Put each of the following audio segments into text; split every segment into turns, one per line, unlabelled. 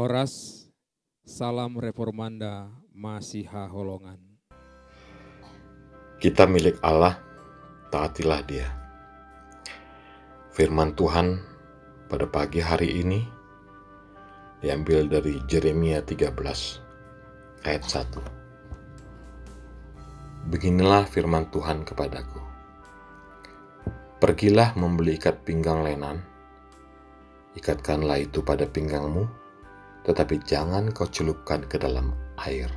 Horas, salam reformanda Masiha Holongan.
Kita milik Allah, taatilah Dia. Firman Tuhan pada pagi hari ini diambil dari Yeremia 13 ayat 1. Beginilah firman Tuhan kepadaku. Pergilah membeli ikat pinggang lenan, ikatkanlah itu pada pinggangmu, tetapi jangan kau celupkan ke dalam air.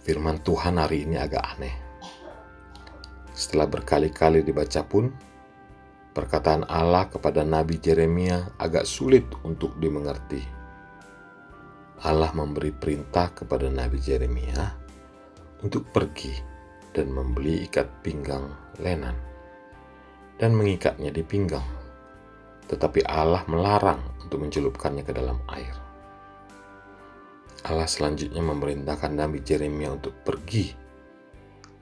Firman Tuhan hari ini agak aneh. Setelah berkali-kali dibaca pun, perkataan Allah kepada Nabi Yeremia agak sulit untuk dimengerti. Allah memberi perintah kepada Nabi Yeremia untuk pergi dan membeli ikat pinggang lenan dan mengikatnya di pinggang. Tetapi Allah melarang untuk mencelupkannya ke dalam air. Allah selanjutnya memerintahkan Nabi Yeremia untuk pergi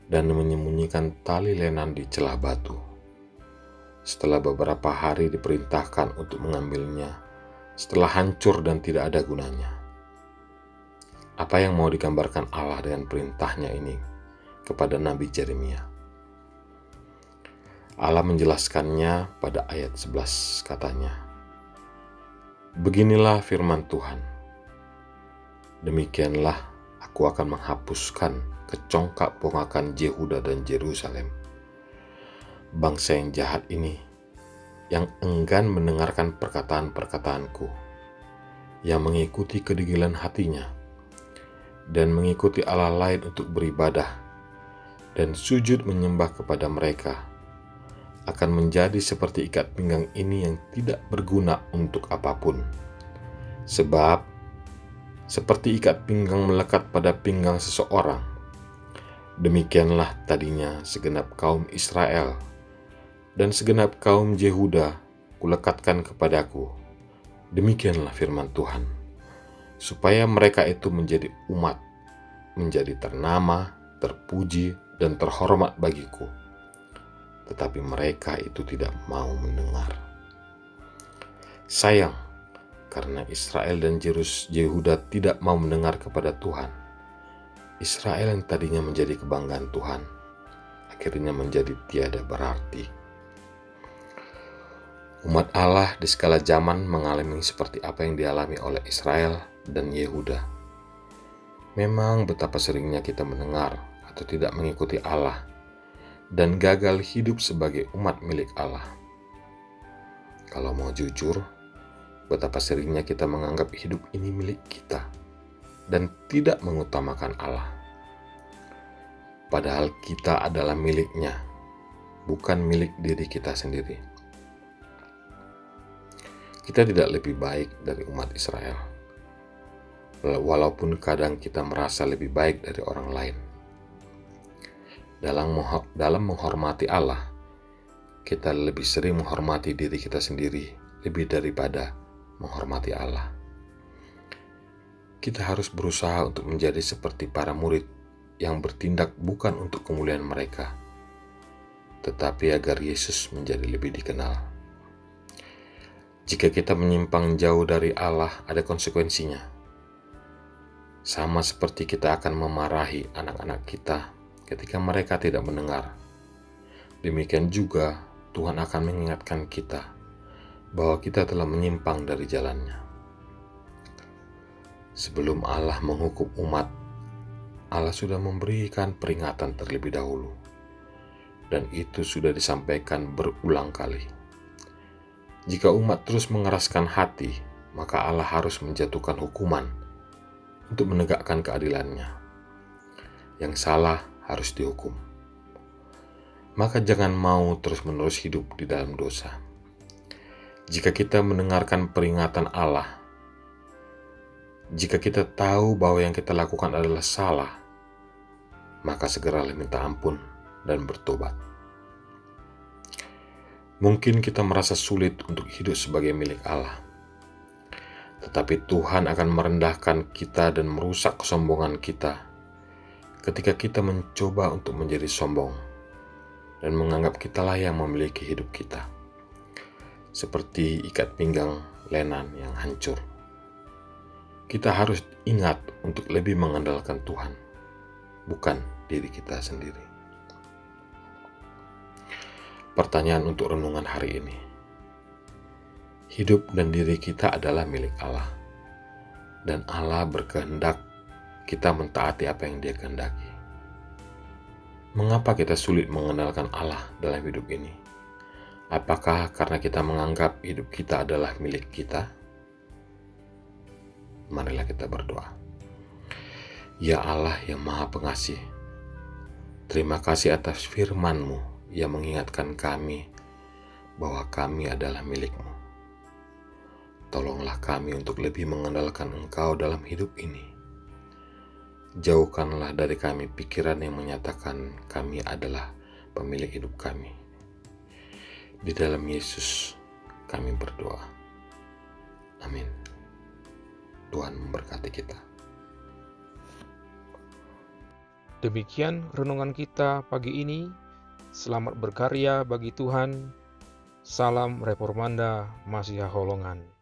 dan menyembunyikan tali lenan di celah batu. Setelah beberapa hari diperintahkan untuk mengambilnya, setelah hancur dan tidak ada gunanya. Apa yang mau digambarkan Allah dengan perintahnya ini kepada Nabi Yeremia? Allah menjelaskannya pada ayat 11 katanya, beginilah firman Tuhan, demikianlah aku akan menghapuskan kecongkak pongakan Yehuda dan Yerusalem. Bangsa yang jahat ini, yang enggan mendengarkan perkataan-perkataanku, yang mengikuti kedegilan hatinya, dan mengikuti Allah lain untuk beribadah, dan sujud menyembah kepada mereka, akan menjadi seperti ikat pinggang ini yang tidak berguna untuk apapun. Sebab, seperti ikat pinggang melekat pada pinggang seseorang, demikianlah tadinya segenap kaum Israel dan segenap kaum Yehuda kulekatkan kepadaku. Demikianlah firman Tuhan, supaya mereka itu menjadi umat, menjadi ternama, terpuji, dan terhormat bagiku. Tetapi mereka itu tidak mau mendengar. Sayang, karena Israel dan Yehuda tidak mau mendengar kepada Tuhan. Israel yang tadinya menjadi kebanggaan Tuhan, akhirnya menjadi tiada berarti. Umat Allah di segala zaman mengalami seperti apa yang dialami oleh Israel dan Yehuda. Memang betapa seringnya kita mendengar atau tidak mengikuti Allah dan gagal hidup sebagai umat milik Allah. Kalau mau jujur, betapa seringnya kita menganggap hidup ini milik kita dan tidak mengutamakan Allah. Padahal kita adalah miliknya, bukan milik diri kita sendiri. Kita tidak lebih baik dari umat Israel, walaupun kadang kita merasa lebih baik dari orang lain. Dalam menghormati Allah, kita lebih sering menghormati diri kita sendiri lebih daripada menghormati Allah. Kita harus berusaha untuk menjadi seperti para murid yang bertindak bukan untuk kemuliaan mereka, tetapi agar Yesus menjadi lebih dikenal. Jika kita menyimpang jauh dari Allah, ada konsekuensinya. Sama seperti kita akan memarahi anak-anak kita ketika mereka tidak mendengar. Demikian juga Tuhan akan mengingatkan kita bahwa kita telah menyimpang dari jalannya. Sebelum Allah menghukum umat, Allah sudah memberikan peringatan terlebih dahulu. Dan itu sudah disampaikan berulang kali. Jika umat terus mengeraskan hati, maka Allah harus menjatuhkan hukuman untuk menegakkan keadilannya. Yang salah harus dihukum. Maka jangan mau terus-menerus hidup di dalam dosa. Jika kita mendengarkan peringatan Allah, jika kita tahu bahwa yang kita lakukan adalah salah, maka segeralah minta ampun dan bertobat. Mungkin kita merasa sulit untuk hidup sebagai milik Allah. Tetapi Tuhan akan merendahkan kita dan merusak kesombongan kita ketika kita mencoba untuk menjadi sombong dan menganggap kitalah yang memiliki hidup kita. seperti ikat pinggang lenan yang hancur. Kita harus ingat untuk lebih mengandalkan Tuhan, bukan diri kita sendiri. Pertanyaan untuk renungan hari ini. Hidup dan diri kita adalah milik Allah, dan Allah berkehendak kita mentaati apa yang Dia kehendaki. Mengapa kita sulit mengenalkan Allah dalam hidup ini? Apakah karena kita menganggap hidup kita adalah milik kita? Marilah kita berdoa. Ya Allah yang Maha Pengasih, terima kasih atas firman-Mu yang mengingatkan kami bahwa kami adalah milik-Mu. Tolonglah kami untuk lebih mengandalkan Engkau dalam hidup ini. Jauhkanlah dari kami pikiran yang menyatakan kami adalah pemilik hidup kami. Di dalam Yesus kami berdoa. Amin. Tuhan memberkati kita.
Demikian renungan kita pagi ini. Selamat berkarya bagi Tuhan. Salam Reformanda Masiha Holongan.